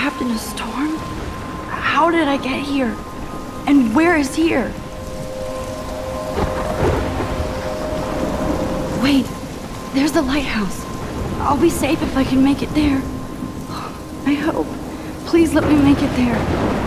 trapped in a storm? How did I get here? And where is here? Wait, there's the lighthouse. I'll be safe if I can make it there. I hope. Please let me make it there.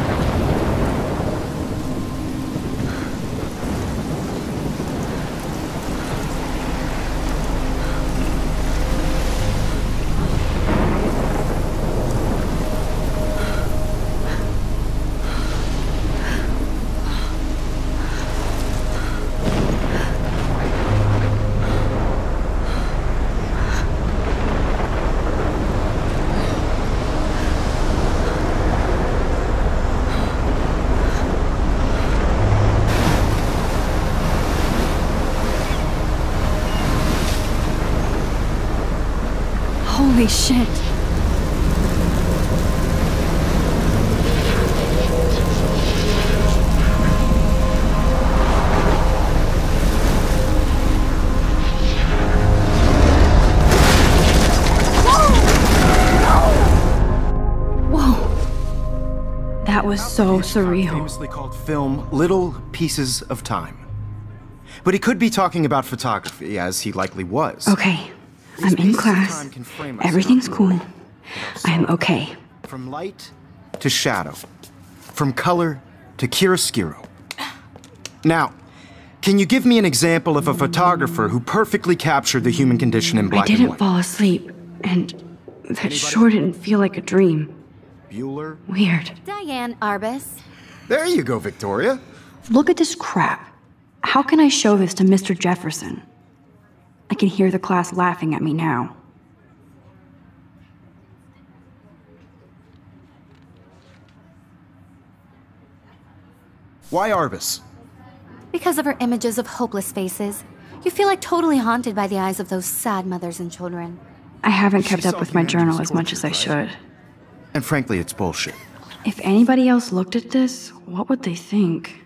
Holy shit. Whoa. That was so surreal. Famously called film Little Pieces of Time. But he could be talking about photography, as he likely was. Okay. I'm in class. Everything's cool. I am okay. From light to shadow. From color to chiaroscuro. Now, can you give me an example of a photographer who perfectly captured the human condition in black and white? I didn't fall asleep, and that sure didn't feel like a dream. Bueller? Weird. Diane Arbus. There you go, Victoria. Look at this crap. How can I show this to Mr. Jefferson? I can hear the class laughing at me now. Why Arbus? Because of her images of hopeless faces. You feel like totally haunted by the eyes of those sad mothers and children. I haven't kept up with my journal as much as I should. And frankly, it's bullshit. If anybody else looked at this, what would they think?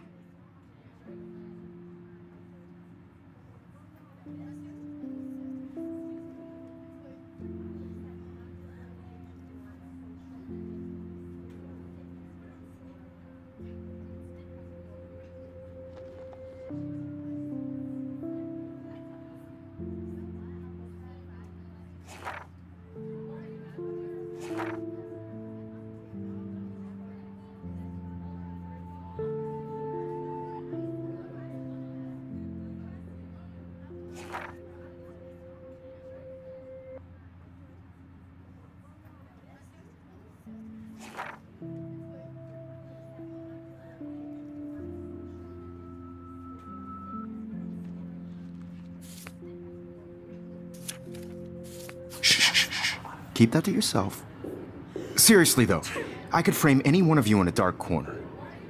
Keep that to yourself. Seriously, though, I could frame any one of you in a dark corner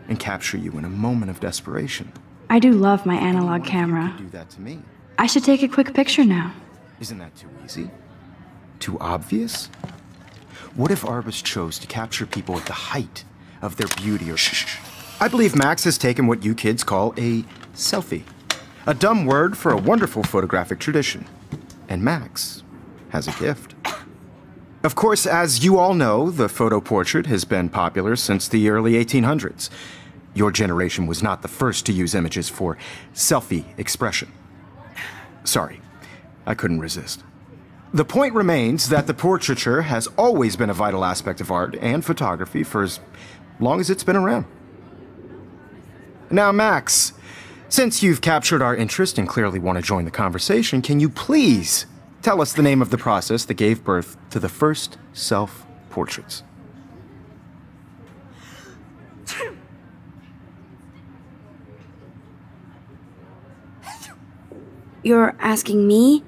and capture you in a moment of desperation. I do love my analog camera. Do that to me. I should take a quick picture now. Isn't that too easy? Too obvious? What if Arbus chose to capture people at the height of their beauty or I believe Max has taken what you kids call a selfie. A dumb word for a wonderful photographic tradition. And Max has a gift. Of course, as you all know, the photo portrait has been popular since the early 1800s. Your generation was not the first to use images for selfie expression. Sorry, I couldn't resist. The point remains that the portraiture has always been a vital aspect of art and photography for as long as it's been around. Now, Max, since you've captured our interest and clearly want to join the conversation, can you please tell us the name of the process that gave birth to the first self-portraits? You're asking me?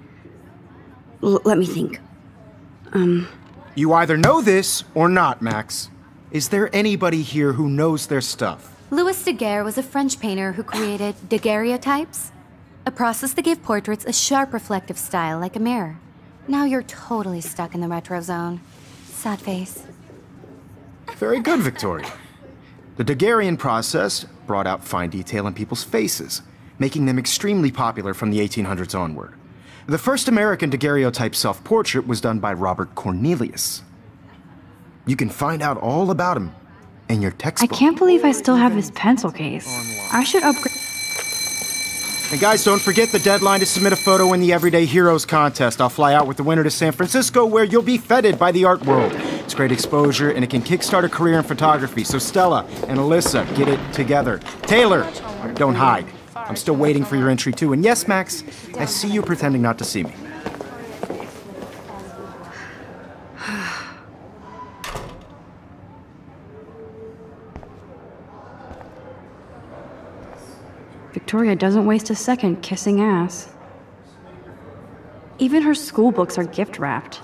Let me think. You either know this or not, Max. Is there anybody here who knows their stuff? Louis Daguerre was a French painter who created daguerreotypes, a process that gave portraits a sharp reflective style like a mirror. Now you're totally stuck in the retro zone. Sad face. Very good, Victoria. The Daguerrean process brought out fine detail in people's faces, making them extremely popular from the 1800s onward. The first American daguerreotype self-portrait was done by Robert Cornelius. You can find out all about him in your I textbook. can't believe I still have his pencil case. I should upgrade. And guys, don't forget the deadline to submit a photo in the Everyday Heroes contest. I'll fly out with the winner to San Francisco, where you'll be feted by the art world. It's great exposure, and it can kickstart a career in photography. So Stella and Alyssa, get it together. Taylor, don't hide. I'm still waiting for your entry too. And yes, Max, I see you pretending not to see me. Victoria doesn't waste a second kissing ass. Even her school books are gift wrapped.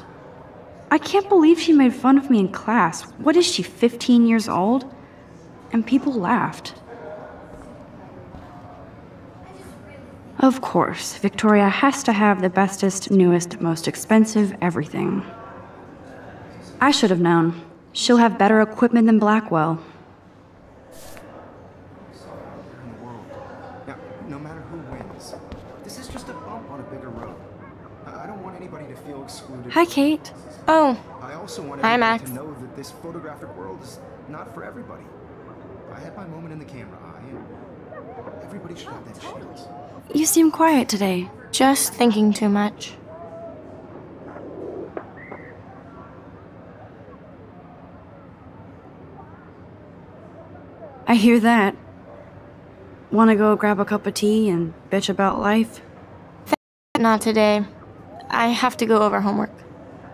I can't believe she made fun of me in class. What is she, 15 years old? And people laughed. Of course, Victoria has to have the bestest, newest, most expensive everything. I should have known. She'll have better equipment than Blackwell. Now, no matter who wins, this is just a bump on a bigger road. I don't want anybody to feel excluded. Hi, Kate. Oh, I also want hi, everybody Max. to know that this photographic world is not for everybody. I had my moment in the camera eye, and everybody should have that chance. You seem quiet today. Just thinking too much. I hear that. Want to go grab a cup of tea and bitch about life? Not today. I have to go over homework.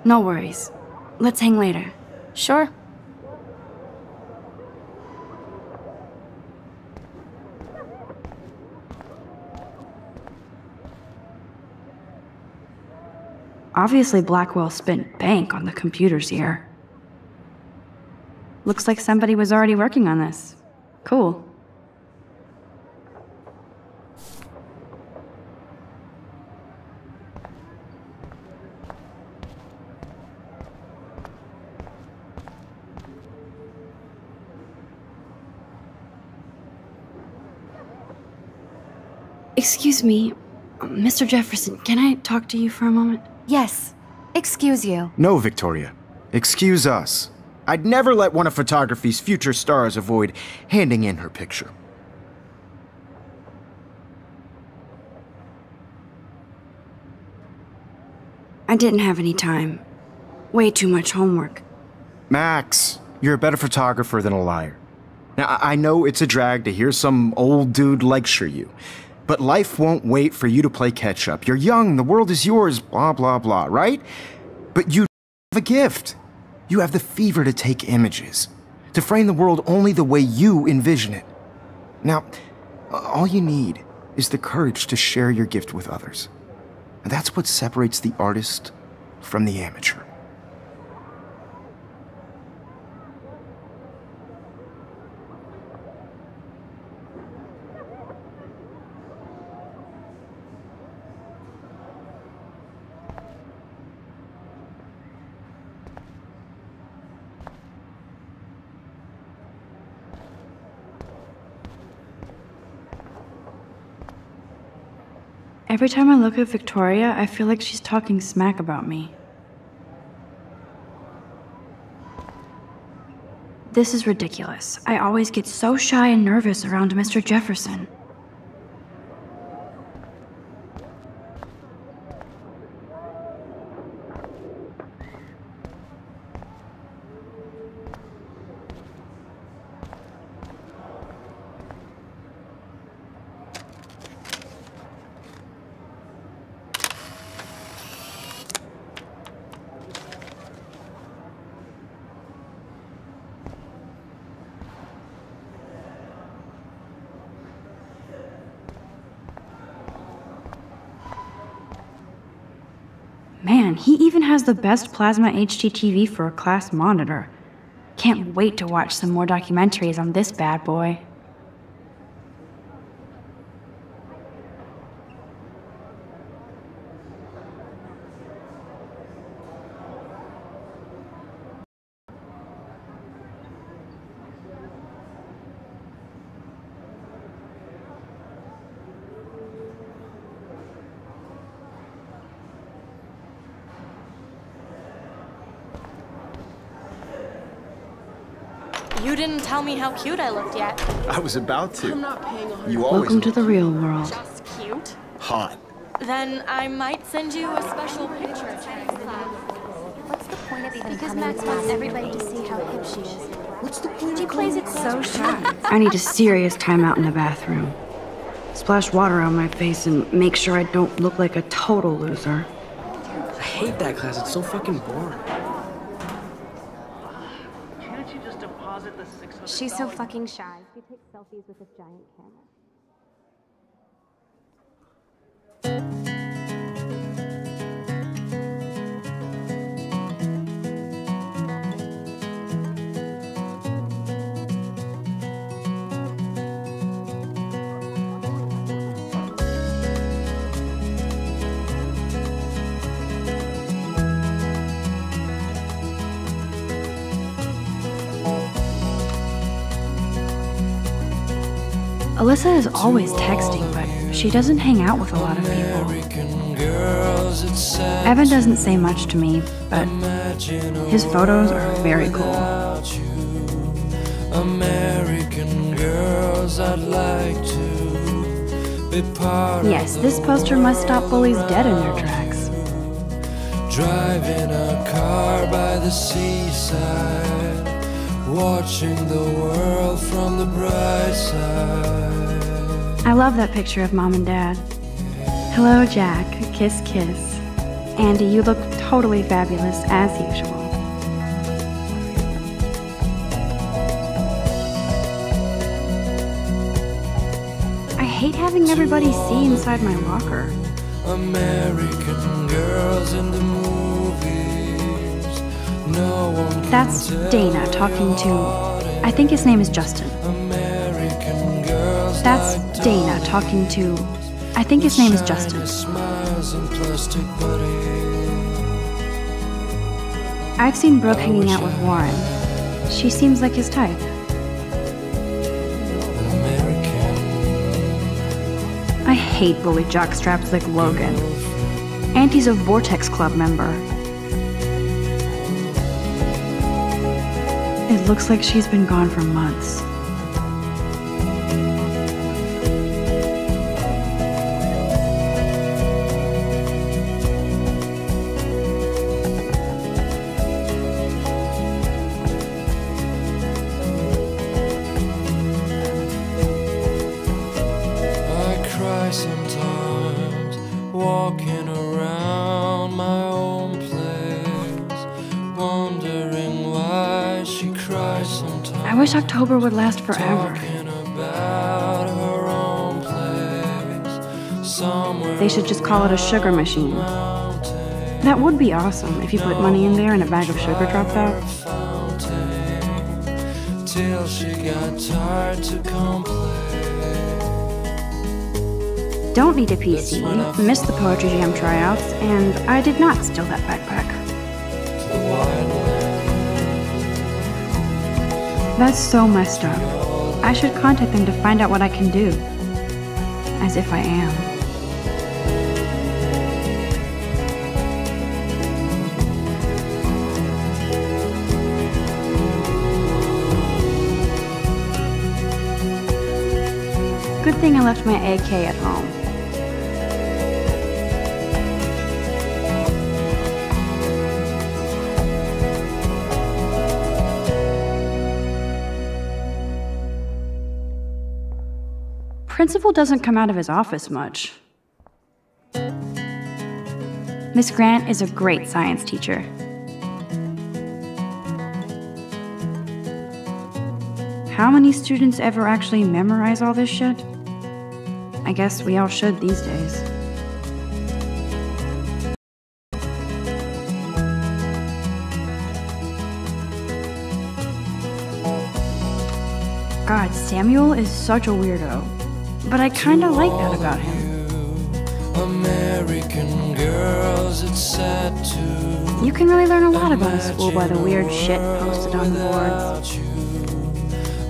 No worries. Let's hang later. Sure. Obviously, Blackwell spent bank on the computers here. Looks like somebody was already working on this. Cool. Excuse me, Mr. Jefferson, can I talk to you for a moment? Yes. Excuse you. No, Victoria. Excuse us. I'd never let one of photography's future stars avoid handing in her picture. I didn't have any time. Way too much homework. Max, you're a better photographer than a liar. Now, I know it's a drag to hear some old dude lecture you, but life won't wait for you to play catch-up. You're young, the world is yours, blah, blah, blah, right? But you have a gift. You have the fever to take images, to frame the world only the way you envision it. Now, all you need is the courage to share your gift with others. And that's what separates the artist from the amateur. Every time I look at Victoria, I feel like she's talking smack about me. This is ridiculous. I always get so shy and nervous around Mr. Jefferson. Man, he even has the best plasma HDTV for a class monitor. Can't wait to watch some more documentaries on this bad boy. You didn't tell me how cute I looked yet. I was about to. I'm not paying 100. You always Welcome to the real world. Just cute? hot. Then I might send you a special picture. What's the point of even Because Max wants everybody to see how hip she is. What's the point? She plays it so shy. I need a serious timeout in the bathroom. Splash water on my face and make sure I don't look like a total loser. I hate that class. It's so fucking boring. Can't you just deposit the $600? She's so fucking shy. She takes selfies with this giant camera. Alyssa is always texting, but she doesn't hang out with a lot of people. Evan doesn't say much to me, but his photos are very cool. Yes, this poster must stop bullies dead in their tracks. Driving a car by the seaside, watching the world from the bright side. I love that picture of Mom and Dad. Hello, Jack. Kiss, kiss. Andy, you look totally fabulous, as usual. I hate having everybody see inside my locker. American girls in the movies. No one can That's Dana talking to... I think his name is Justin. American girls That's Dana talking to... I think his name is Justin. smiles and plastic buddies. I've seen Brooke hanging out with Warren. She seems like his type. I hate bully jockstraps like Logan. Auntie's a Vortex Club member. It looks like she's been gone for months. Sometimes walking around my own place, wondering why she cries sometimes. I wish October would last forever. Talking about her own place, somewhere They should just call it a sugar machine. That would be awesome if you put money in there and a bag of sugar dropped out. till she got tired to complain. Don't need a PC, missed the Poetry Jam tryouts, and I did not steal that backpack. That's so messed up. I should contact them to find out what I can do. As if I am. Good thing I left my AK at home. Principal doesn't come out of his office much. Miss Grant is a great science teacher. How many students ever actually memorize all this shit? I guess we all should these days. God, Samuel is such a weirdo. But I kinda like that about him. American girls, it's sad to You can really learn a lot about a school by the weird shit posted on the boards.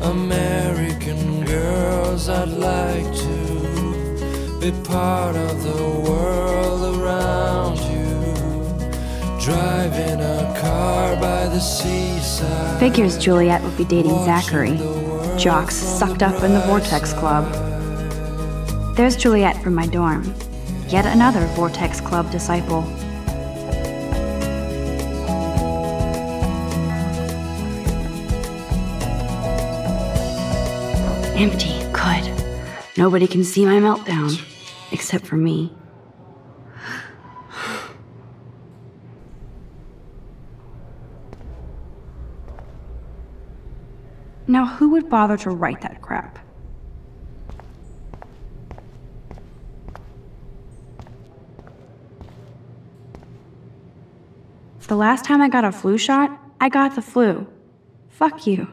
American girls, I'd like to be part of the world around you. driving a car by the seaside. Figures Juliet would be dating Zachary, jocks sucked up in the Vortex Club. There's Juliet from my dorm, yet another Vortex Club disciple. Empty, good. Nobody can see my meltdown, except for me. Now, who would bother to write that crap? The last time I got a flu shot, I got the flu. Fuck you.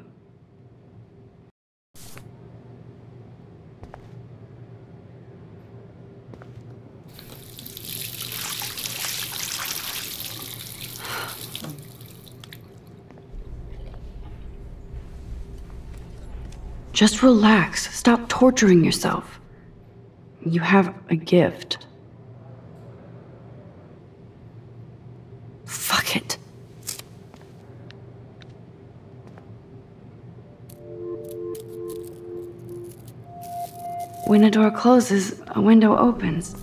Just relax. Stop torturing yourself. You have a gift. Fuck it. When a door closes, a window opens.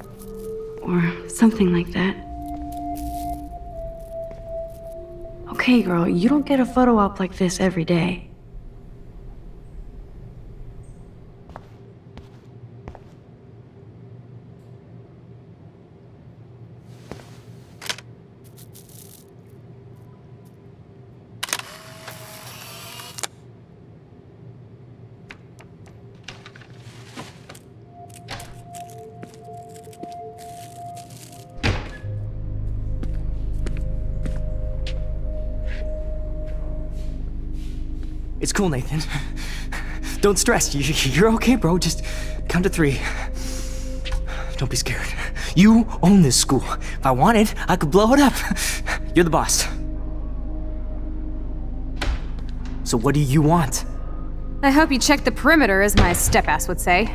Or something like that. Okay, girl, you don't get a photo op like this every day. It's cool, Nathan. Don't stress. You're okay, bro. Just count to 3. Don't be scared. You own this school. If I wanted, I could blow it up. You're the boss. So what do you want? I hope you checked the perimeter, as my step-ass would say.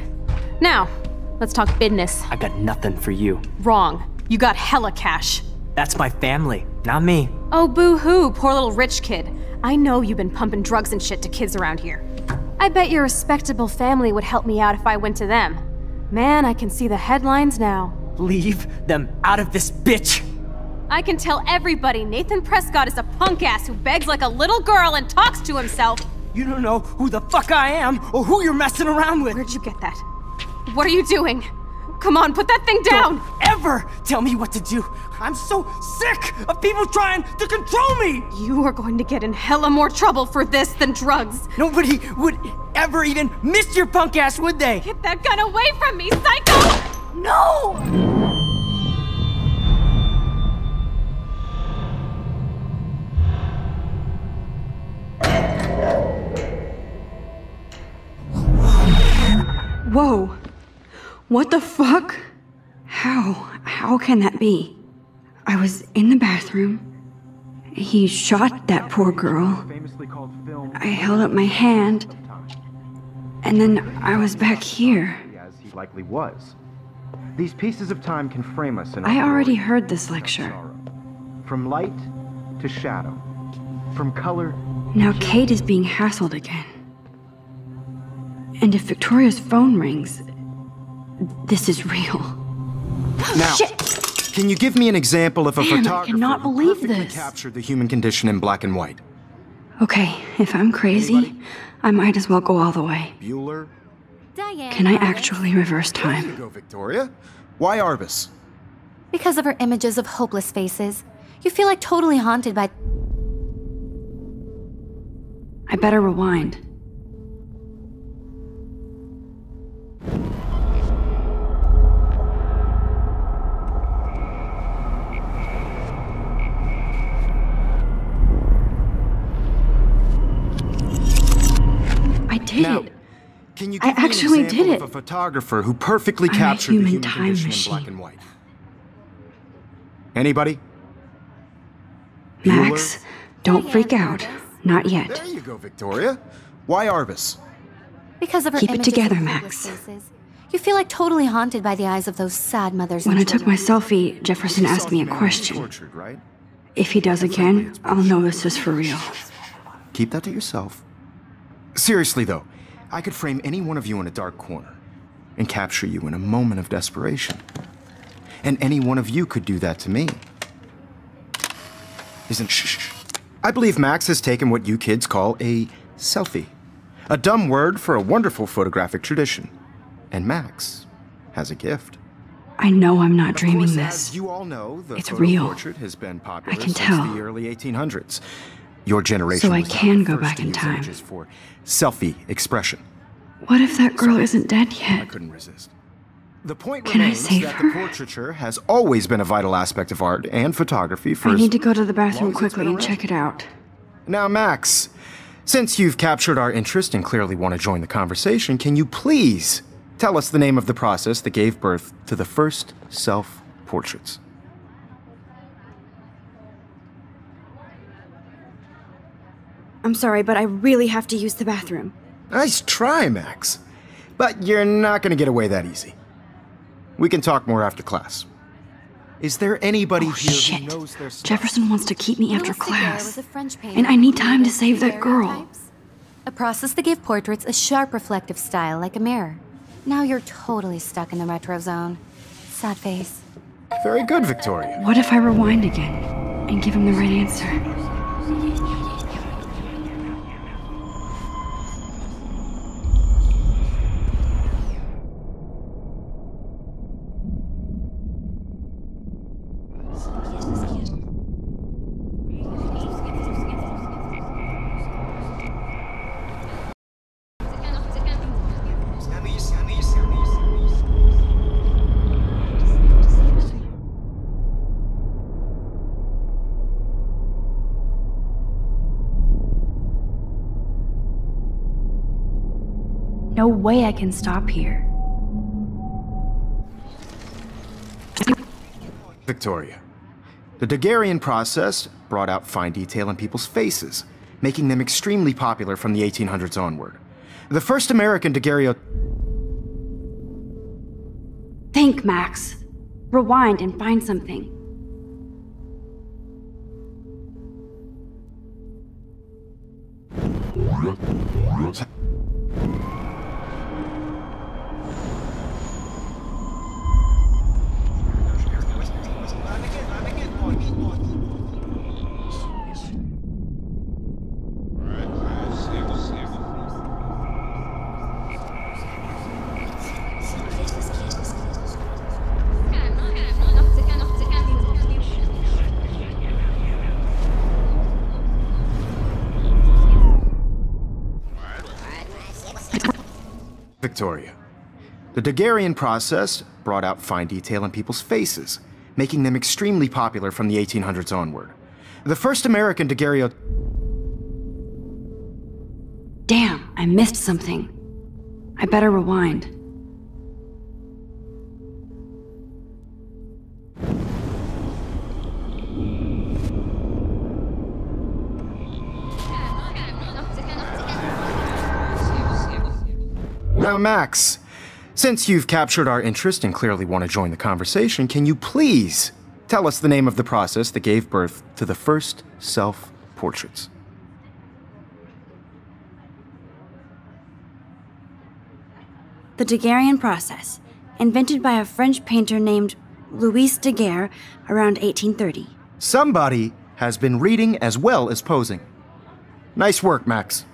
Now, let's talk business. I got nothing for you. Wrong. You got hella cash. That's my family, not me. Oh, boo-hoo, poor little rich kid. I know you've been pumping drugs and shit to kids around here. I bet your respectable family would help me out if I went to them. Man, I can see the headlines now. Leave them out of this bitch! I can tell everybody Nathan Prescott is a punk ass who begs like a little girl and talks to himself. You don't know who the fuck I am or who you're messing around with. Where'd you get that? What are you doing? Come on, put that thing down! Don't ever tell me what to do! I'm so sick of people trying to control me! You are going to get in hella more trouble for this than drugs. Nobody would ever even miss your punk ass, would they? Get that gun away from me, psycho! No! Whoa. What the fuck? How can that be? I was in the bathroom. He shot that poor girl. I held up my hand. And then I was back here. As he likely was. These pieces of time can frame us in I already heard this lecture. From light to shadow. From color. Now Kate is being hassled again. And if Victoria's phone rings, this is real. Now, Shit! Can you give me an example of a Man, I photographer cannot who believe perfectly this. captured the human condition in black and white? Okay, if I'm crazy, I might as well go all the way. Bueller? Diane. Can I Arbus. actually reverse There you time? go, Victoria. Why Arbus? Because of her images of hopeless faces, you feel like totally haunted by... I better rewind. I did Now, it. can you I give me actually an example did of a it. photographer who perfectly I'm a captured the human human time condition machine. in black and white? Anybody? Max, don't Diane freak out. Arbus. Not yet. There you go, Victoria. Why Arbus? Because of her Keep it images together, of Max. hopeless faces, you feel like totally haunted by the eyes of those sad mothers When I and took my children. selfie, Jefferson You asked saw me a humanity question. Tortured, right? If he does again, I'll know this is for real. Keep that to yourself. Seriously, though, I could frame any one of you in a dark corner and capture you in a moment of desperation. And any one of you could do that to me. Shh. I believe Max has taken what you kids call a selfie. A dumb word for a wonderful photographic tradition. And Max has a gift. I know I'm not dreaming Of course, this. as you all know, the It's photo real. portrait has been popular I can since tell. the early 1800s. Your generation So I was not can the go first back to in use time. images for selfie expression. What if that girl isn't dead I yet? couldn't resist. The point Can I remains save that her? the portraiture has always been a vital aspect of art and photography for I as need to go to the bathroom long as it's quickly been and around. check it out. Now, Max, since you've captured our interest and clearly want to join the conversation, can you please tell us the name of the process that gave birth to the first self-portraits? I'm sorry, but I really have to use the bathroom. Nice try, Max. But you're not going to get away that easy. We can talk more after class. Is there anybody Oh, here shit. who knows their stuff? Jefferson wants to keep me after Louis Daguerre class. was a French painter And I who need time to created save that girl. daguerreotypes, a process that gave portraits a sharp reflective style like a mirror. Now you're totally stuck in the retro zone. Sad face. Very good, Victoria. What if I rewind again and give him the right answer? No way I can stop here. Victoria. The Daguerrean process brought out fine detail in people's faces, making them extremely popular from the 1800s onward. The first American daguerreotype... Think, Max. Rewind and find something. Victoria. The Daguerrean process brought out fine detail in people's faces, making them extremely popular from the 1800s onward. The first American daguerreotype... Damn, I missed something. I better rewind. Now, Max, since you've captured our interest and clearly want to join the conversation, can you please tell us the name of the process that gave birth to the first self-portraits? The Daguerrean process, invented by a French painter named Louis Daguerre around 1830. Somebody has been reading as well as posing. Nice work, Max.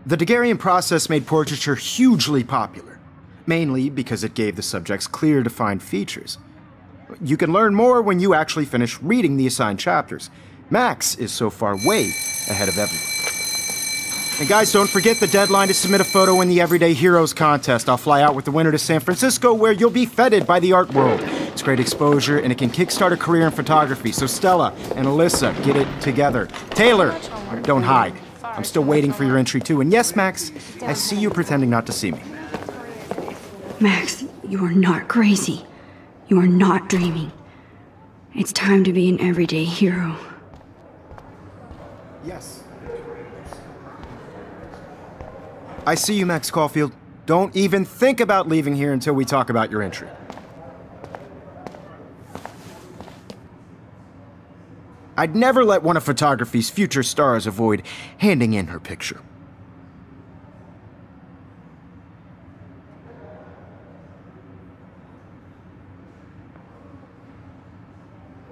The Daguerrean process made portraiture hugely popular, mainly because it gave the subjects clear, defined features. You can learn more when you actually finish reading the assigned chapters. Max is so far way ahead of everyone. And guys, don't forget the deadline to submit a photo in the Everyday Heroes contest. I'll fly out with the winner to San Francisco, where you'll be feted by the art world. It's great exposure, and it can kickstart a career in photography. So Stella and Alyssa, get it together. Taylor, don't hide. I'm still waiting for your entry too. And yes, Max, I see you pretending not to see me. Max, you are not crazy. You are not dreaming. It's time to be an everyday hero. Yes. I see you, Max Caulfield. Don't even think about leaving here until we talk about your entry. I'd never let one of photography's future stars avoid handing in her picture.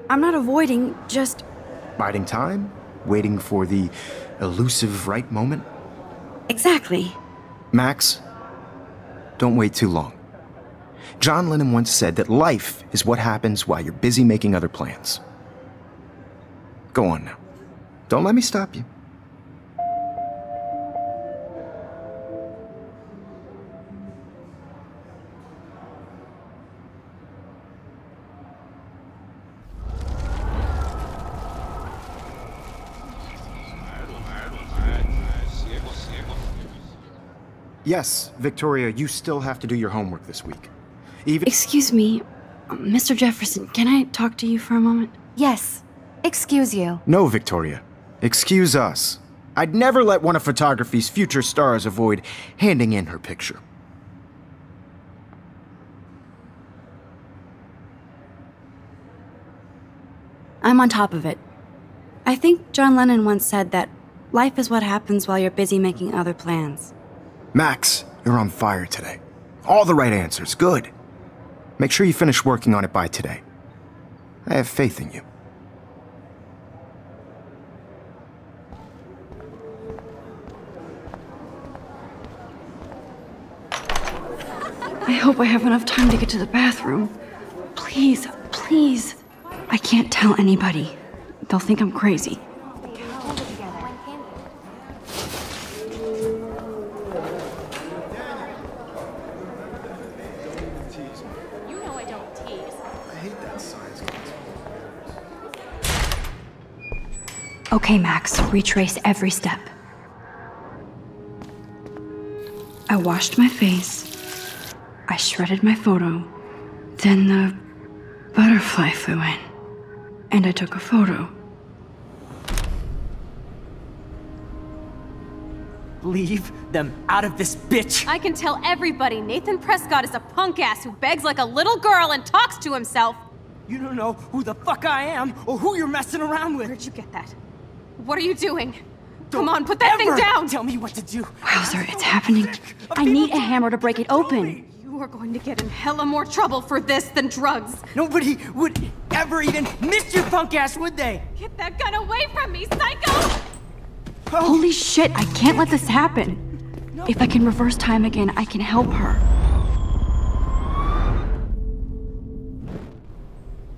I'm not avoiding, just... Biding time? Waiting for the elusive right moment? Exactly. Max, don't wait too long. John Lennon once said that life is what happens while you're busy making other plans. Go on now. Don't let me stop you. Yes, Victoria, you still have to do your homework this week. Excuse me, Mr. Jefferson, can I talk to you for a moment? Yes. Excuse you. No, Victoria. Excuse us. I'd never let one of photography's future stars avoid handing in her picture. I'm on top of it. I think John Lennon once said that life is what happens while you're busy making other plans. Max, you're on fire today. All the right answers. Good. Make sure you finish working on it by today. I have faith in you. I hope I have enough time to get to the bathroom. Please, please. I can't tell anybody. They'll think I'm crazy. Okay, Max, retrace every step. I washed my face. I shredded my photo. Then the butterfly flew in. And I took a photo. Leave them out of this bitch! I can tell everybody Nathan Prescott is a punk ass who begs like a little girl and talks to himself. You don't know who the fuck I am or who you're messing around with. Where'd you get that? What are you doing? Come on, put that thing down! Tell me what to do. Wowzer, it's happening. I need a hammer to break it open. You are going to get in hella more trouble for this than drugs. Nobody would ever even miss your punk ass, would they? Get that gun away from me, psycho! Oh. Holy shit, I can't let this happen. If I can reverse time again, I can help her.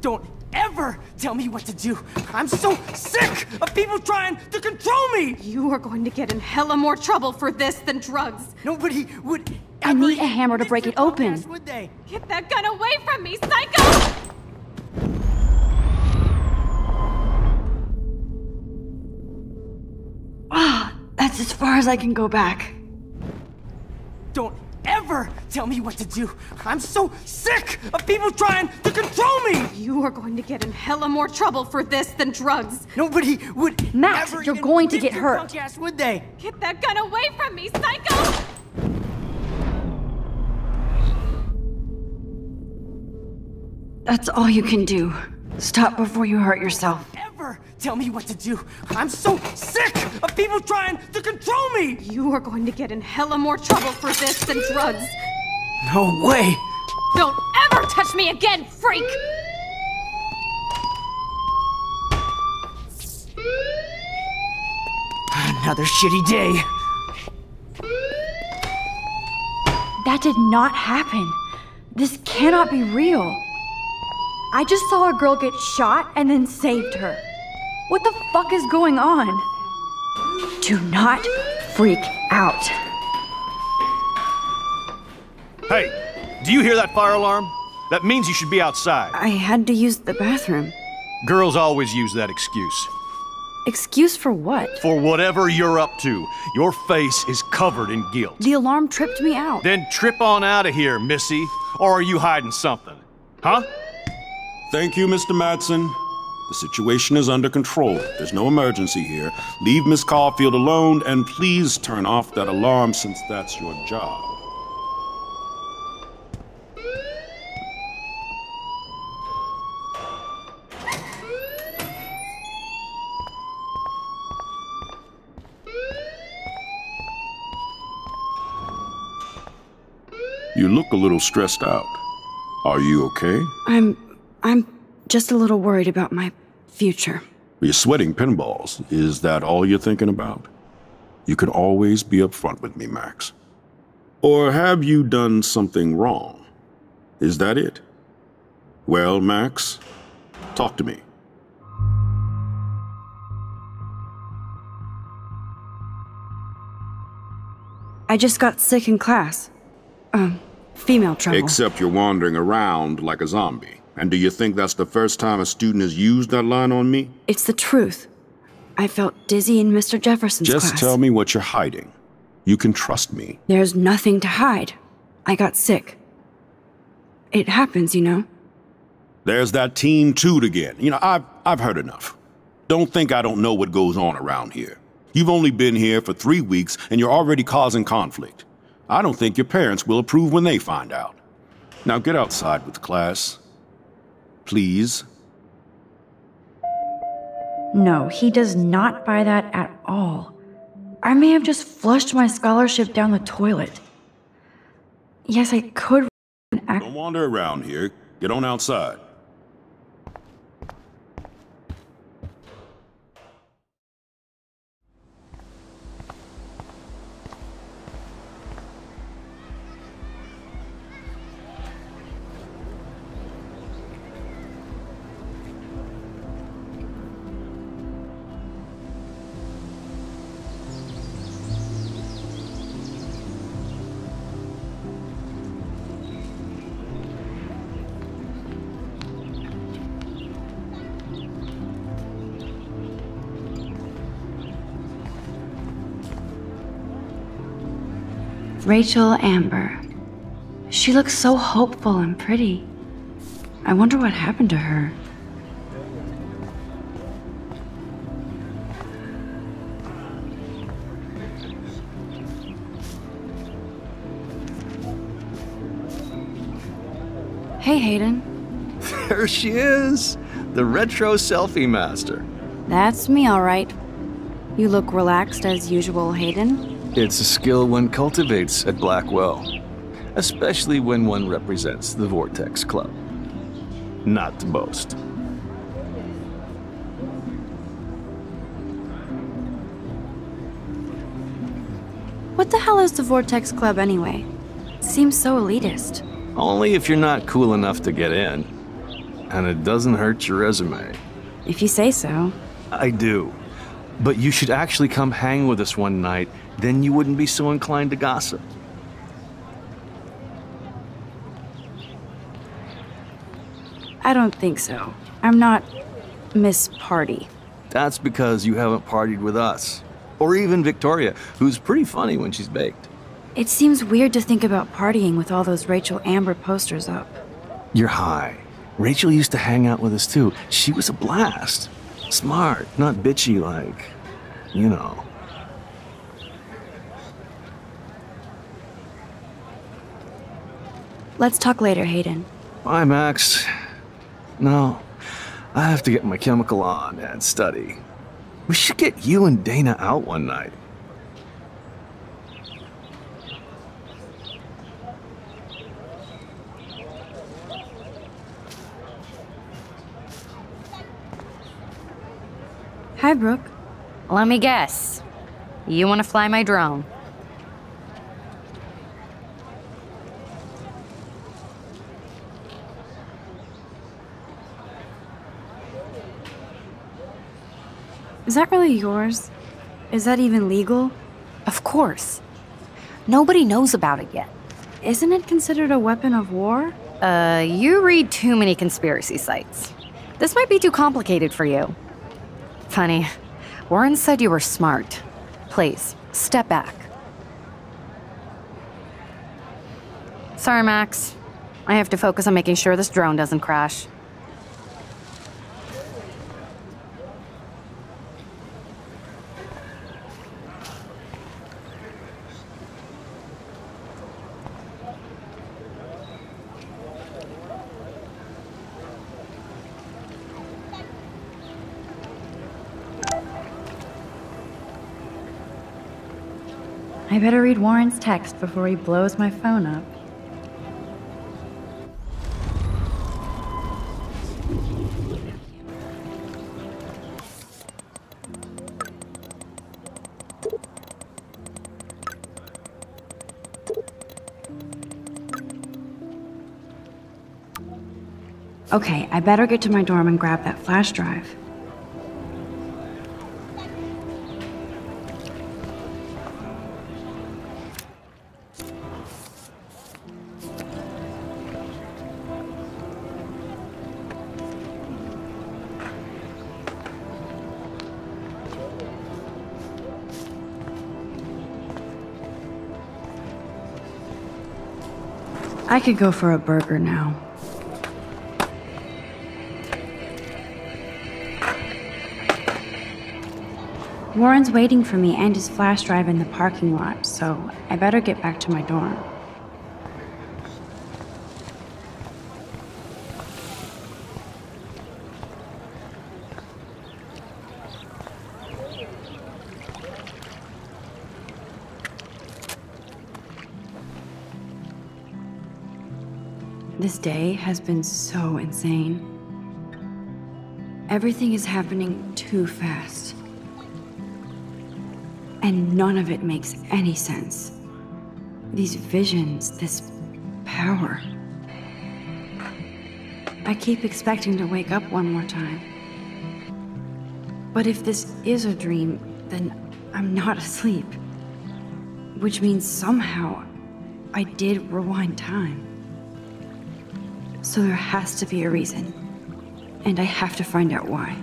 Don't ever tell me what to do. I'm so sick of people trying to control me. You are going to get in hella more trouble for this than drugs. Nobody would I need a hammer to break it open. Ass, would they? Get that gun away from me, psycho! Ah, that's as far as I can go back. Don't ever tell me what to do. I'm so sick of people trying to control me. You are going to get in hella more trouble for this than drugs. Nobody would Max, ever you're even going to lift get your hurt. punk ass, would they? Get that gun away from me, psycho! That's all you can do. Stop before you hurt yourself. Ever tell me what to do. I'm so sick of people trying to control me. You are going to get in hella more trouble for this than drugs. No way. Don't ever touch me again, freak! Another shitty day. That did not happen. This cannot be real. I just saw a girl get shot and then saved her. What the fuck is going on? Do not freak out. Hey, do you hear that fire alarm? That means you should be outside. I had to use the bathroom. Girls always use that excuse. Excuse for what? For whatever you're up to, your face is covered in guilt. The alarm tripped me out. Then trip on out of here, Missy. Or are you hiding something? Huh? Thank you, Mr. Madsen. The situation is under control. There's no emergency here. Leave Miss Caulfield alone, and please turn off that alarm since that's your job. You look a little stressed out. Are you okay? I'm just a little worried about my future. You're sweating pinballs. Is that all you're thinking about? You can always be upfront with me, Max. Or have you done something wrong? Is that it? Well, Max, talk to me. I just got sick in class. Female trouble. Except you're wandering around like a zombie. And do you think that's the first time a student has used that line on me? It's the truth. I felt dizzy in Mr. Jefferson's class. Just tell me what you're hiding. You can trust me. There's nothing to hide. I got sick. It happens, you know. There's that teen toot again. You know, I've heard enough. Don't think I don't know what goes on around here. You've only been here for 3 weeks and you're already causing conflict. I don't think your parents will approve when they find out. Now get outside with class. Please. No, he does not buy that at all. I may have just flushed my scholarship down the toilet. Yes, I could act. Don't wander around here. Get on outside. Rachel Amber. She looks so hopeful and pretty. I wonder what happened to her. Hey, Hayden. There she is! The retro selfie master. That's me, all right. You look relaxed as usual, Hayden. It's a skill one cultivates at Blackwell, especially when one represents the Vortex Club. Not to boast. What the hell is the Vortex Club anyway? Seems so elitist. Only if you're not cool enough to get in. And it doesn't hurt your resume. If you say so. I do. But you should actually come hang with us one night, then you wouldn't be so inclined to gossip. I don't think so. I'm not Miss Party. That's because you haven't partied with us. Or even Victoria, who's pretty funny when she's baked. It seems weird to think about partying with all those Rachel Amber posters up. You're high. Rachel used to hang out with us too. She was a blast. Smart, not bitchy like, you know. Let's talk later, Hayden. Bye, Max. No, I have to get my chemical on and study. We should get you and Dana out one night. Hi, Brooke. Let me guess. You want to fly my drone? Is that really yours? Is that even legal? Of course. Nobody knows about it yet. Isn't it considered a weapon of war? You read too many conspiracy sites. This might be too complicated for you. Funny. Warren said you were smart. Please, step back. Sorry, Max. I have to focus on making sure this drone doesn't crash. I better read Warren's text before he blows my phone up. Okay, I better get to my dorm and grab that flash drive. I could go for a burger now. Warren's waiting for me and his flash drive in the parking lot, so I better get back to my dorm. This day has been so insane. Everything is happening too fast. And none of it makes any sense. These visions, this power. I keep expecting to wake up one more time. But if this is a dream, then I'm not asleep. Which means somehow I did rewind time. So there has to be a reason. And I have to find out why.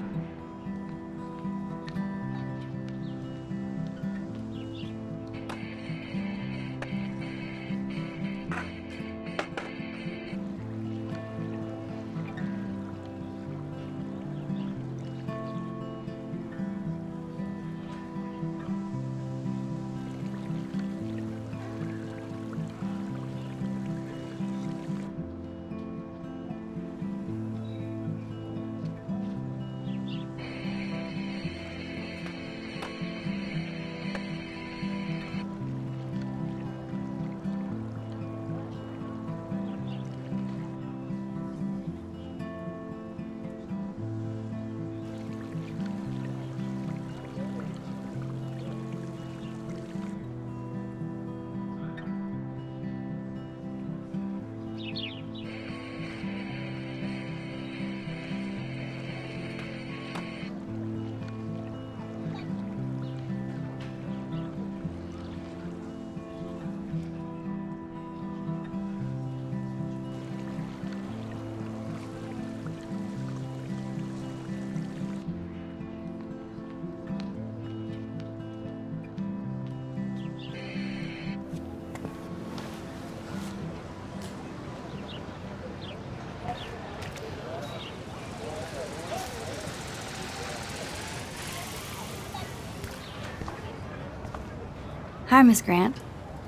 Hi, Miss Grant.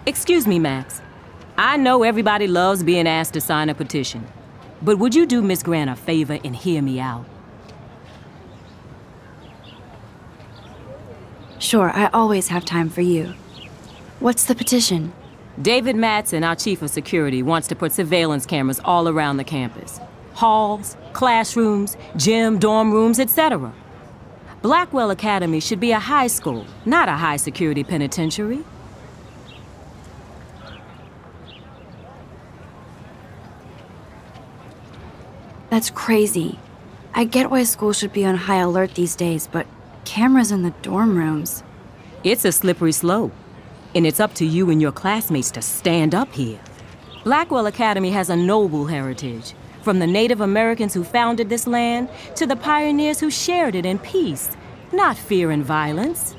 Excuse me, Max. I know everybody loves being asked to sign a petition, but would you do Miss Grant a favor and hear me out? Sure, I always have time for you. What's the petition? David Madsen, our chief of security, wants to put surveillance cameras all around the campus. Halls, classrooms, gym, dorm rooms, etc. Blackwell Academy should be a high school, not a high-security penitentiary. That's crazy. I get why schools should be on high alert these days, but cameras in the dorm rooms... It's a slippery slope, and it's up to you and your classmates to stand up here. Blackwell Academy has a noble heritage, from the Native Americans who founded this land to the pioneers who shared it in peace, not fear and violence.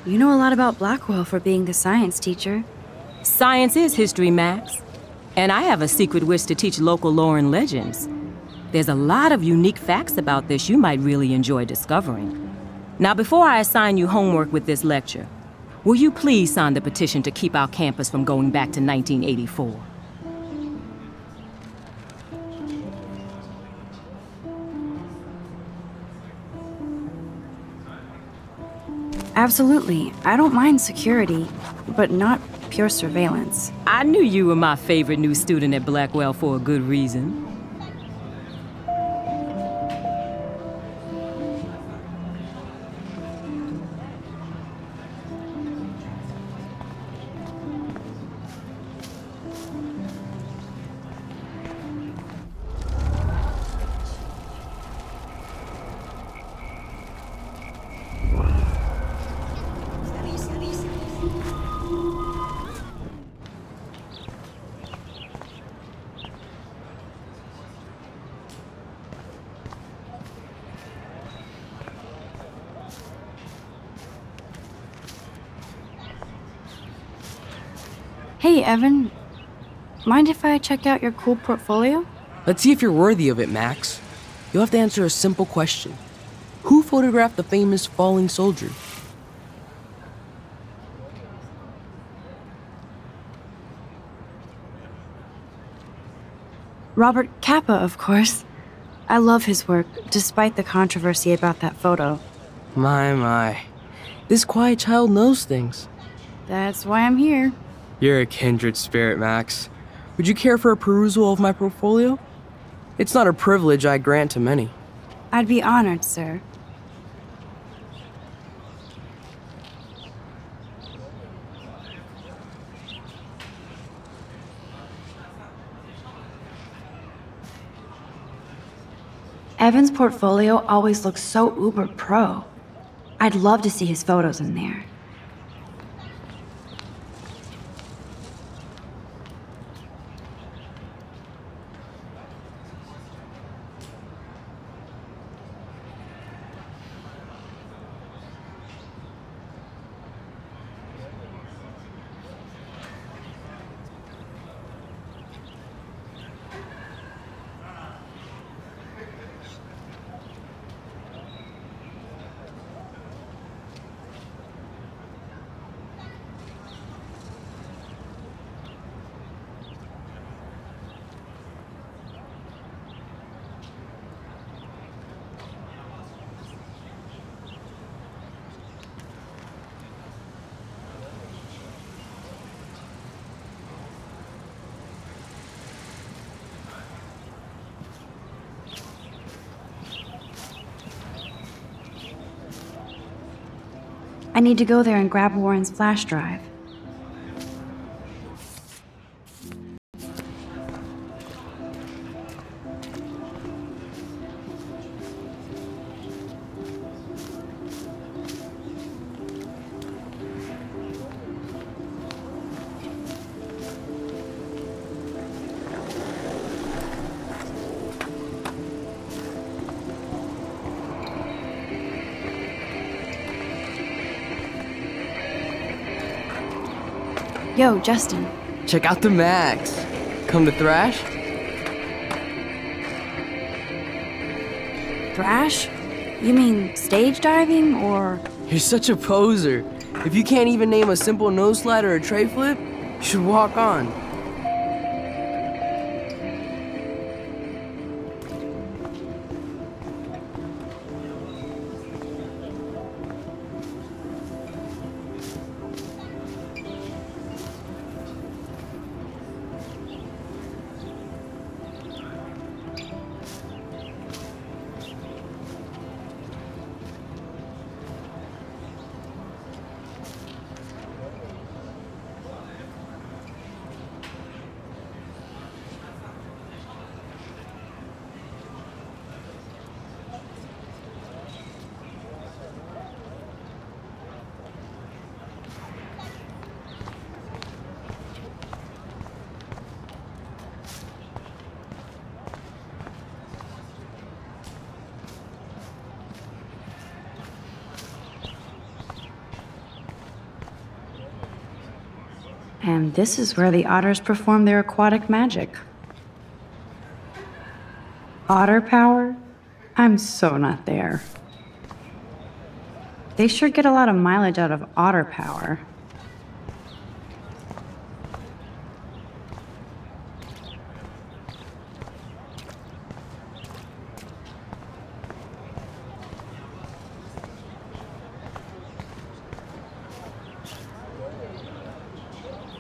You know a lot about Blackwell for being the science teacher. Science is history, Max. And I have a secret wish to teach local lore and legends. There's a lot of unique facts about this you might really enjoy discovering. Now, before I assign you homework with this lecture, will you please sign the petition to keep our campus from going back to 1984? Absolutely. I don't mind security, but not pure surveillance. I knew you were my favorite new student at Blackwell for a good reason. Hey, Evan. Mind if I check out your cool portfolio? Let's see if you're worthy of it, Max. You'll have to answer a simple question. Who photographed the famous falling soldier? Robert Capa, of course. I love his work, despite the controversy about that photo. My. This quiet child knows things. That's why I'm here. You're a kindred spirit, Max. Would you care for a perusal of my portfolio? It's not a privilege I grant to many. I'd be honored, sir. Evan's portfolio always looks so uber pro. I'd love to see his photos in there. I need to go there and grab Warren's flash drive. Yo, Justin. Check out the Max. Come to thrash? Thrash? You mean stage diving, or...? You're such a poser. If you can't even name a simple nose slide or a tray flip, you should walk on. And this is where the otters perform their aquatic magic. Otter power? I'm so not there. They sure get a lot of mileage out of otter power.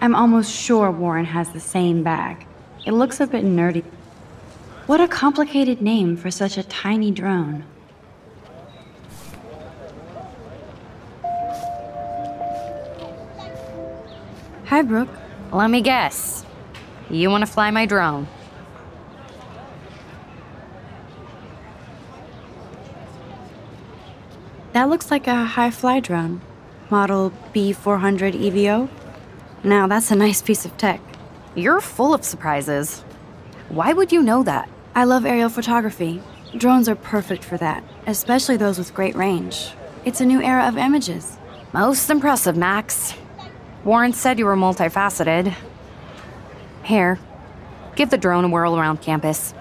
I'm almost sure Warren has the same bag. It looks a bit nerdy. What a complicated name for such a tiny drone. Hi, Brooke. Let me guess. You want to fly my drone? That looks like a high-fly drone. Model B400 EVO. Now, that's a nice piece of tech. You're full of surprises. Why would you know that? I love aerial photography. Drones are perfect for that, especially those with great range. It's a new era of images. Most impressive, Max. Warren said you were multifaceted. Here, give the drone a whirl around campus.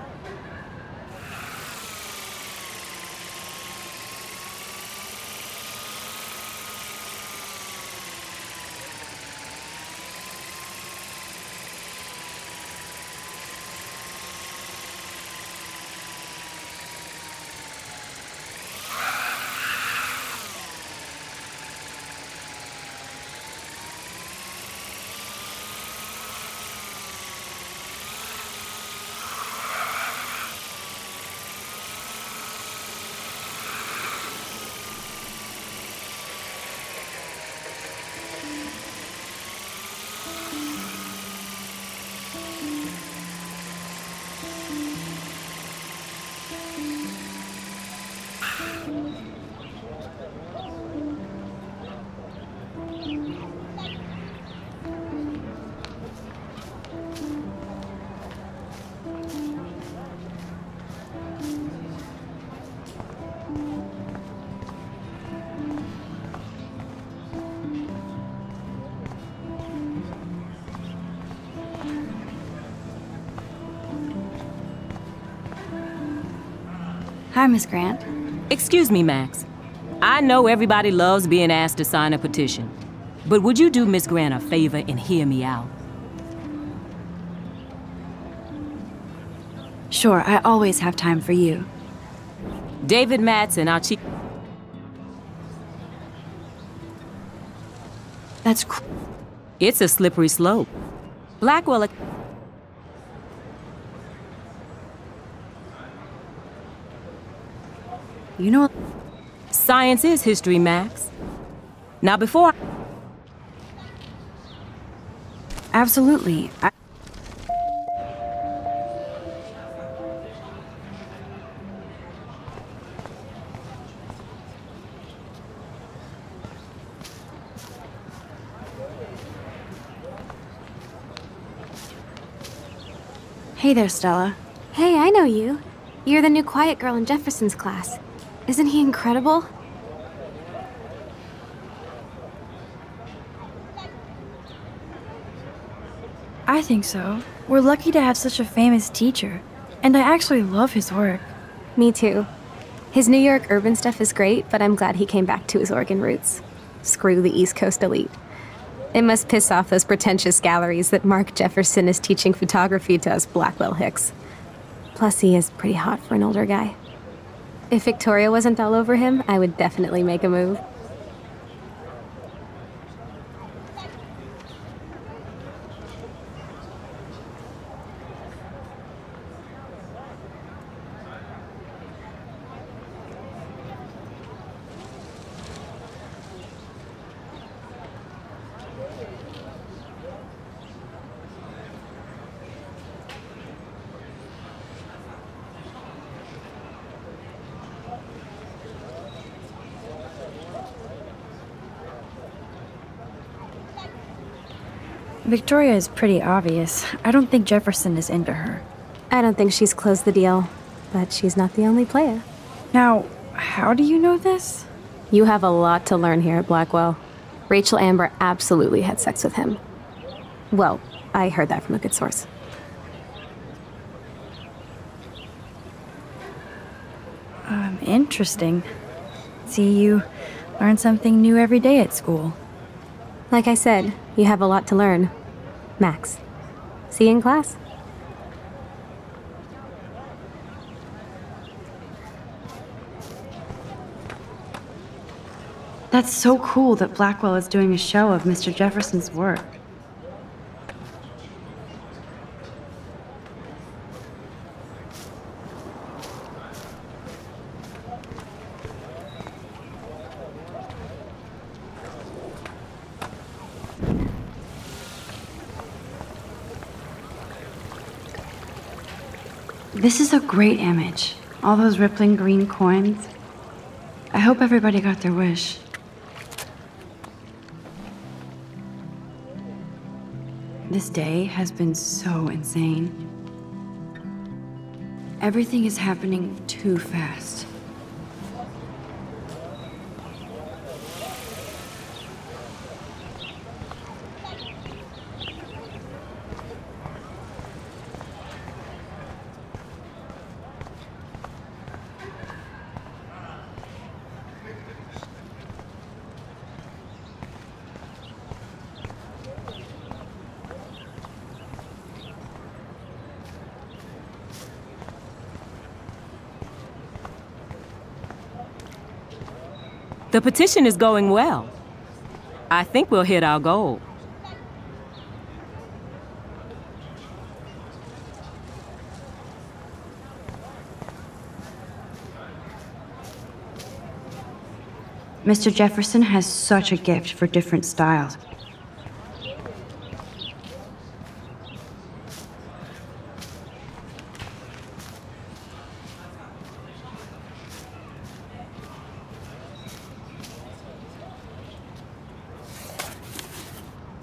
Hi, Miss Grant. Excuse me, Max. I know everybody loves being asked to sign a petition, but would you do Miss Grant a favor and hear me out? Sure, I always have time for you. David Madsen, our chief... That's It's a slippery slope. Blackwell... You know... Science is history, Max. Now before... Absolutely. Hey there, Stella. Hey, I know you. You're the new quiet girl in Jefferson's class. Isn't he incredible? I think so. We're lucky to have such a famous teacher. And I actually love his work. Me too. His New York urban stuff is great, but I'm glad he came back to his Oregon roots. Screw the East Coast elite. It must piss off those pretentious galleries that Mark Jefferson is teaching photography to us Blackwell hicks. Plus, he is pretty hot for an older guy. If Victoria wasn't all over him, I would definitely make a move. Victoria is pretty obvious. I don't think Jefferson is into her. I don't think she's closed the deal, but she's not the only player. Now, how do you know this? You have a lot to learn here at Blackwell. Rachel Amber absolutely had sex with him. Well, I heard that from a good source. Interesting. See, you learn something new every day at school. Like I said, you have a lot to learn. Max, see you in class. That's so cool that Blackwell is doing a show of Mr. Jefferson's work. This is a great image. All those rippling green coins. I hope everybody got their wish. This day has been so insane. Everything is happening too fast. The petition is going well. I think we'll hit our goal. Mr. Jefferson has such a gift for different styles.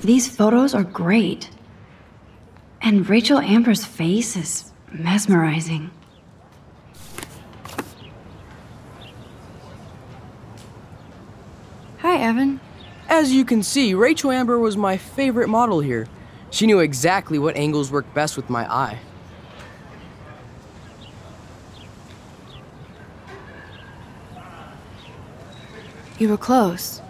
These photos are great. And Rachel Amber's face is mesmerizing. Hi, Evan. As you can see, Rachel Amber was my favorite model here. She knew exactly what angles worked best with my eye. You were close.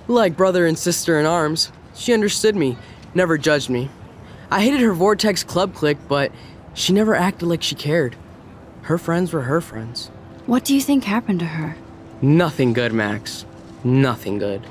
Like brother and sister in arms. She understood me, never judged me. I hated her Vortex Club clique, but she never acted like she cared. Her friends were her friends. What do you think happened to her? Nothing good, Max. Nothing good.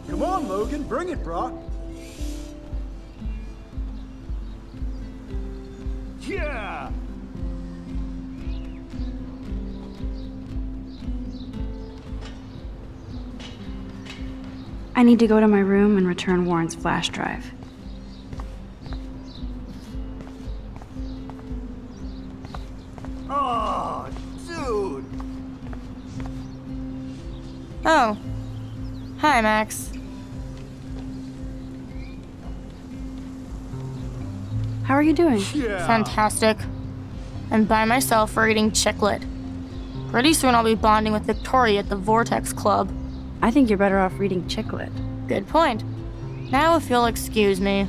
Come on, Logan, bring it, Brock. Yeah! I need to go to my room and return Warren's flash drive. Oh, dude! Oh. Hi, Max. How are you doing? Yeah. Fantastic. I'm by myself reading Chicklet. Pretty soon I'll be bonding with Victoria at the Vortex Club. I think you're better off reading Chicklet. Good point. Now if you'll excuse me.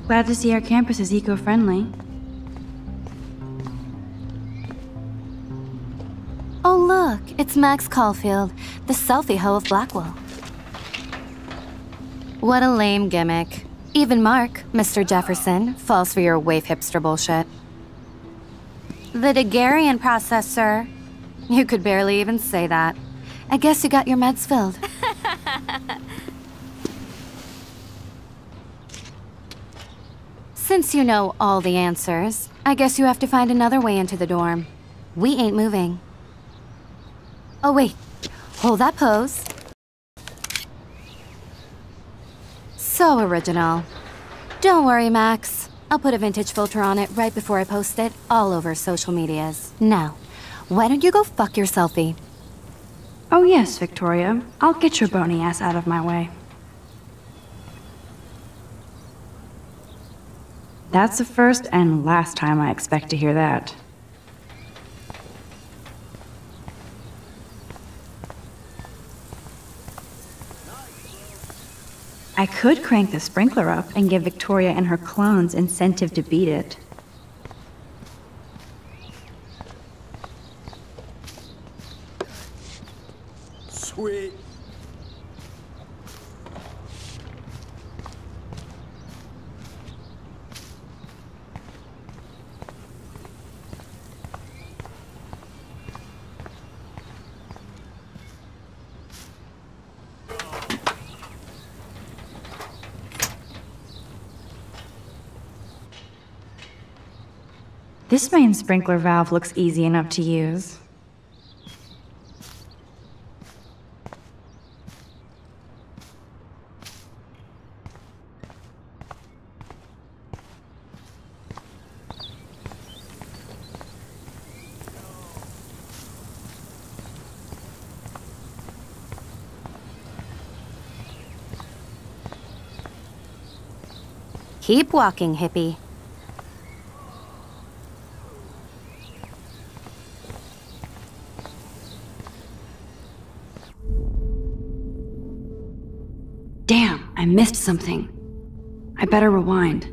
Glad to see our campus is eco-friendly. Oh look, it's Max Caulfield, the selfie hoe of Blackwell. What a lame gimmick. Even Mark, Mr. Jefferson, falls for your wave hipster bullshit. The Daguerrean process, sir. You could barely even say that. I guess you got your meds filled. Since you know all the answers, I guess you have to find another way into the dorm. We ain't moving. Oh wait, hold that pose. So original. Don't worry, Max. I'll put a vintage filter on it right before I post it all over social medias. Now, why don't you go fuck your selfie? Oh yes, Victoria. I'll get your bony ass out of my way. That's the first and last time I expect to hear that. I could crank the sprinkler up and give Victoria and her clones incentive to beat it. Sweet. This main sprinkler valve looks easy enough to use. Keep walking, hippie. Damn, I missed something. I better rewind.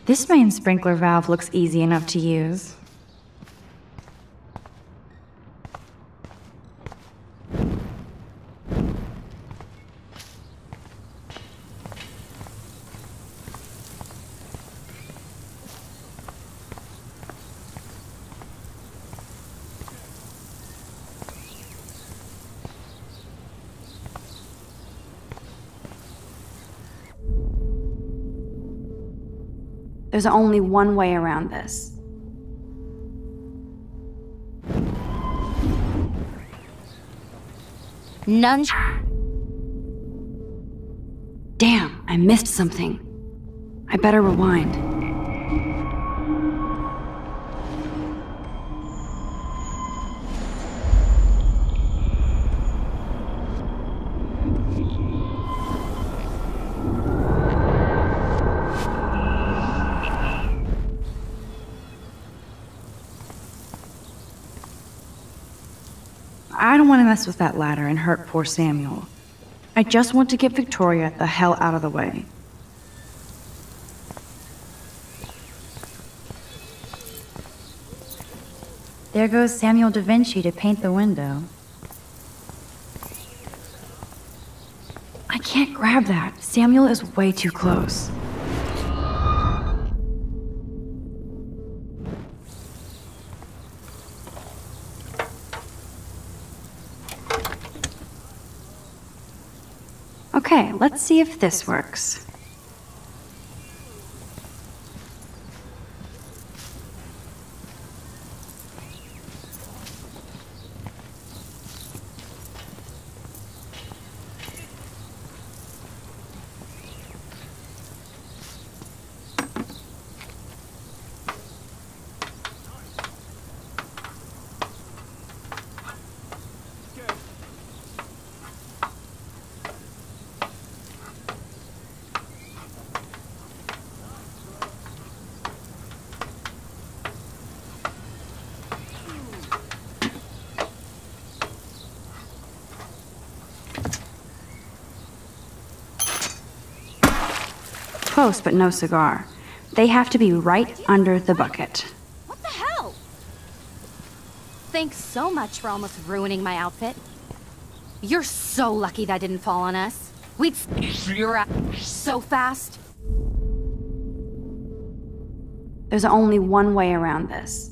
This main sprinkler valve looks easy enough to use. There's only one way around this. None. Damn, I missed something. I better rewind. I don't want to mess with that ladder and hurt poor Samuel. I just want to get Victoria the hell out of the way. There goes Samuel da Vinci to paint the window. I can't grab that. Samuel is way too close. Okay, let's see if this works. Close, but no cigar. They have to be right under the bucket. What the hell? Thanks so much for almost ruining my outfit. You're so lucky that didn't fall on us. We'd you're out so fast. There's only one way around this.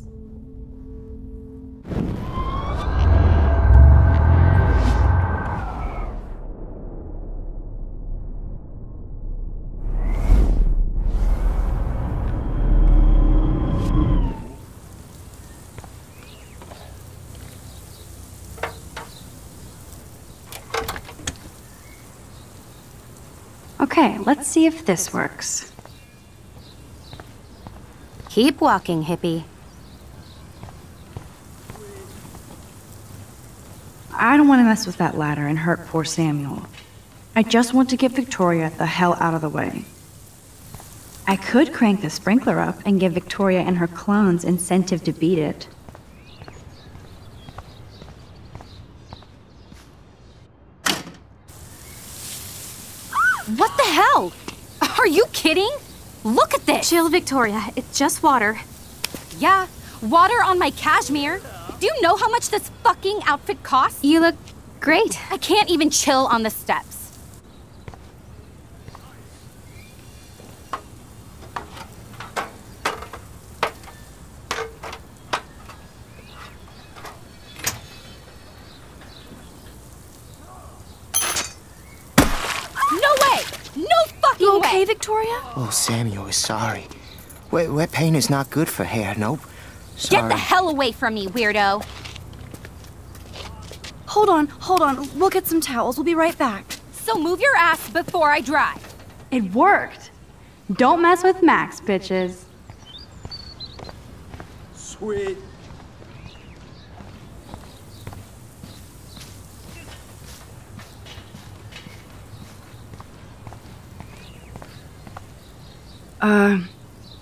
Okay, let's see if this works. Keep walking, hippie. I don't want to mess with that ladder and hurt poor Samuel. I just want to get Victoria the hell out of the way. I could crank the sprinkler up and give Victoria and her clones incentive to beat it. What the hell? Are you kidding? Look at this! Chill, Victoria. It's just water. Yeah, water on my cashmere. Do you know how much this fucking outfit costs? You look great. I can't even chill on the steps. You okay, Victoria? Oh, Samuel is sorry. Wet paint is not good for hair, nope. Sorry. Get the hell away from me, weirdo. Hold on. We'll get some towels. We'll be right back. So move your ass before I dry. It worked. Don't mess with Max, bitches. Sweet.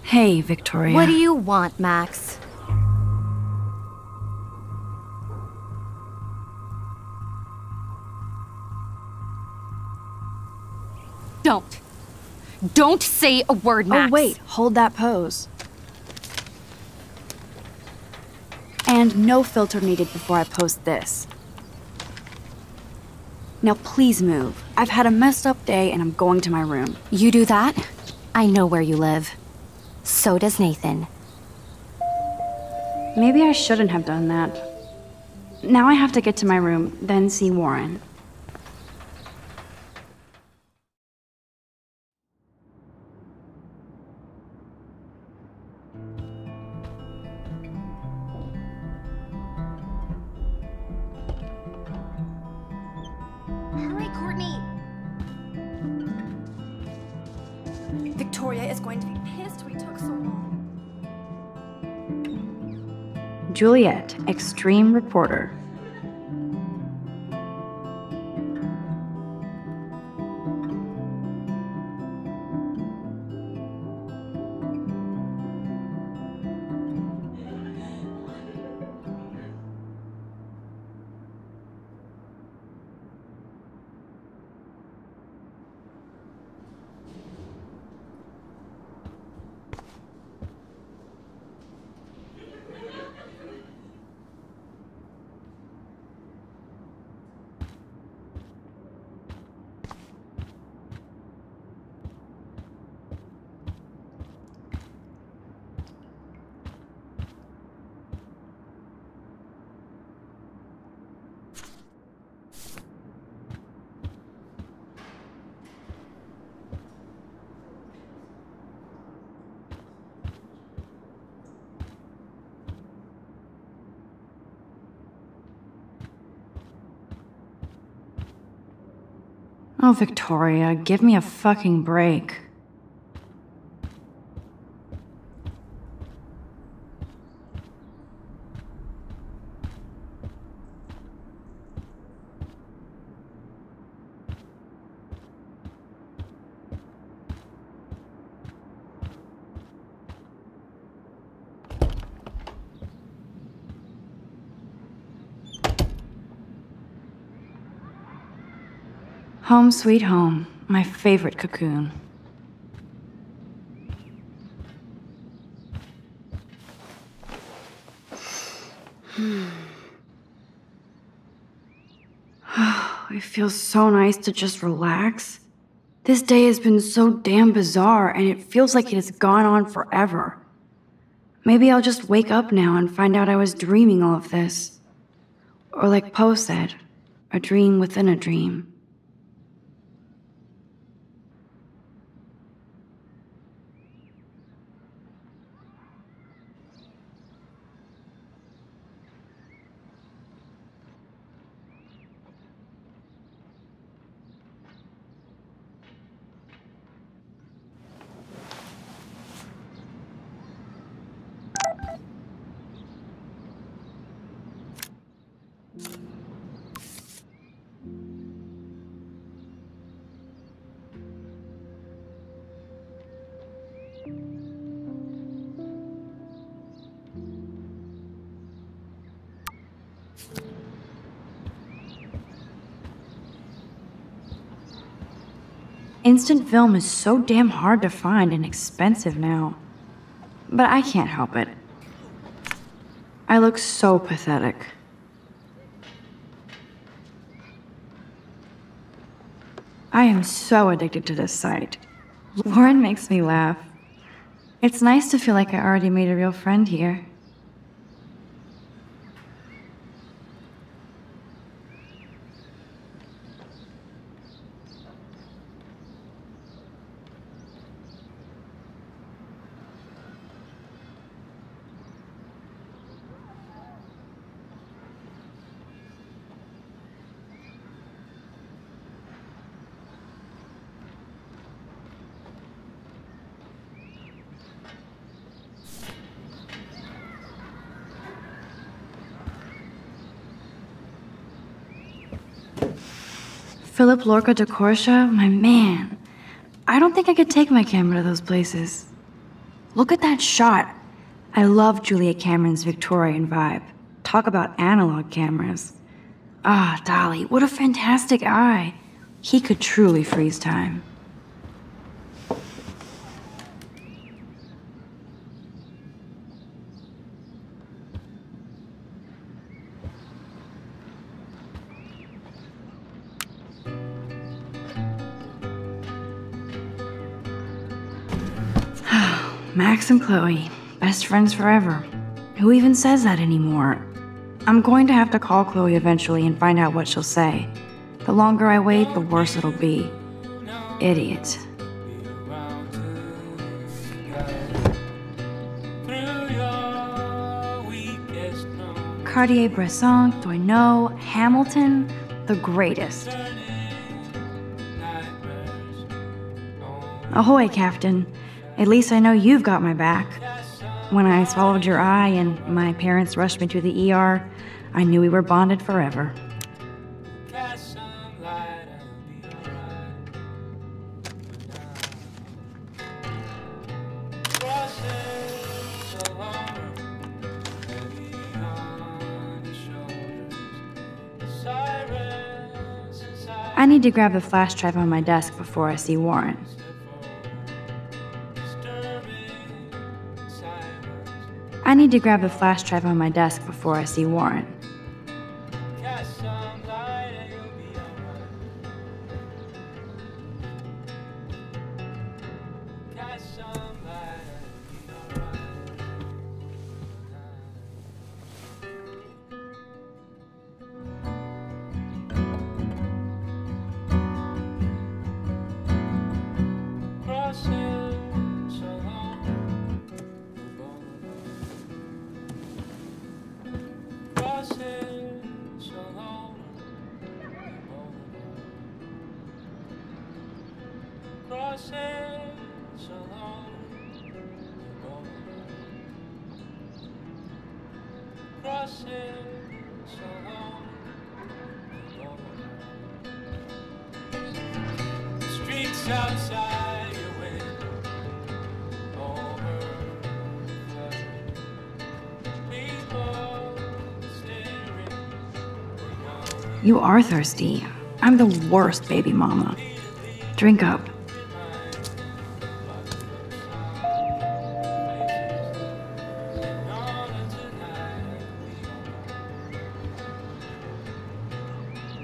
Hey, Victoria. What do you want, Max? Don't say a word, Max. Oh, wait. Hold that pose. And no filter needed before I post this. Now please move. I've had a messed up day and I'm going to my room. You do that? I know where you live. So does Nathan. Maybe I shouldn't have done that. Now I have to get to my room, then see Warren. Hurry, Courtney! Victoria is going to be pissed we took so long. Juliet, extreme reporter. Oh, Victoria, give me a fucking break. Home sweet home, my favorite cocoon. It feels so nice to just relax. This day has been so damn bizarre, and it feels like it has gone on forever. Maybe I'll just wake up now and find out I was dreaming all of this. Or like Poe said, a dream within a dream. Instant film is so damn hard to find and expensive now. But I can't help it. I look so pathetic. I am so addicted to this site. Lauren makes me laugh. It's nice to feel like I already made a real friend here. Philip Lorca de Corsia, my man. I don't think I could take my camera to those places. Look at that shot. I love Julia Cameron's Victorian vibe. Talk about analog cameras. Ah, Dolly, what a fantastic eye. He could truly freeze time. Max and Chloe, best friends forever. Who even says that anymore? I'm going to have to call Chloe eventually and find out what she'll say. The longer I wait, the worse it'll be. Idiot. Cartier-Bresson, Doisneau, Hamilton, the greatest. Ahoy, Captain. At least I know you've got my back. When I swallowed your eye and my parents rushed me to the ER, I knew we were bonded forever. I need to grab the flash drive on my desk before I see Warren. I need to grab the flash drive on my desk before I see Warren. You are thirsty. I'm the worst baby mama. Drink up.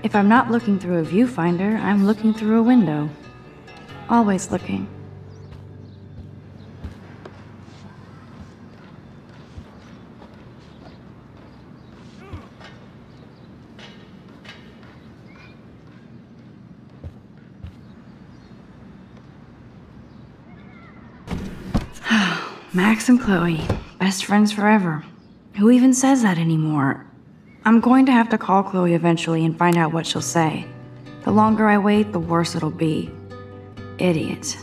If I'm not looking through a viewfinder, I'm looking through a window. Always looking. Max and Chloe, best friends forever. Who even says that anymore? I'm going to have to call Chloe eventually and find out what she'll say. The longer I wait, the worse it'll be. Idiot.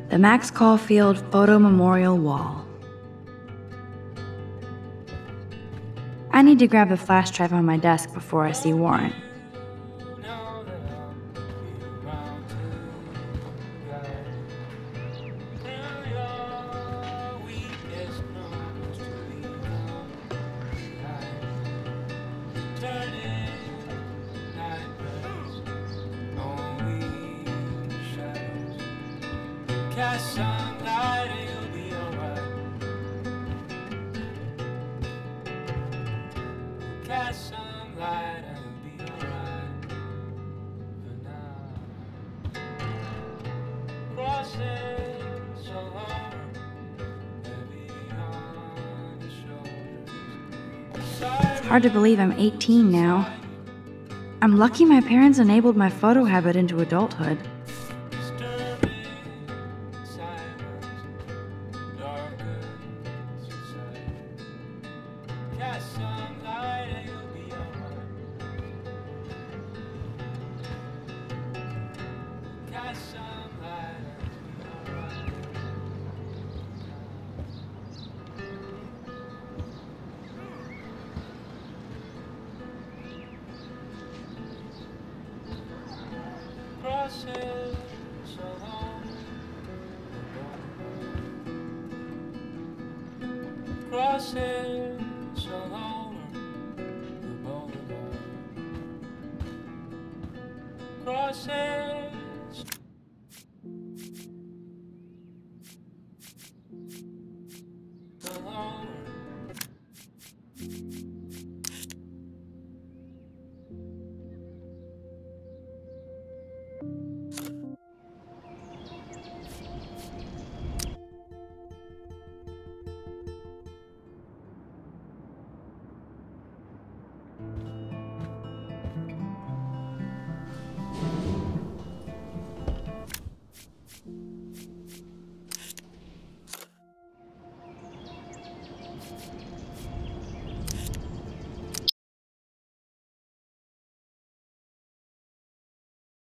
The Max Caulfield Photo Memorial Wall. I need to grab the flash drive on my desk before I see Warren. Catch sunlight and you'll be alright. Catch sunlight and you'll be alright. For now, crossing so long, heavy on your shoulders. It's hard to believe I'm 18 now. I'm lucky my parents enabled my photo habit into adulthood. Crossing so long, the boulevard. Crossing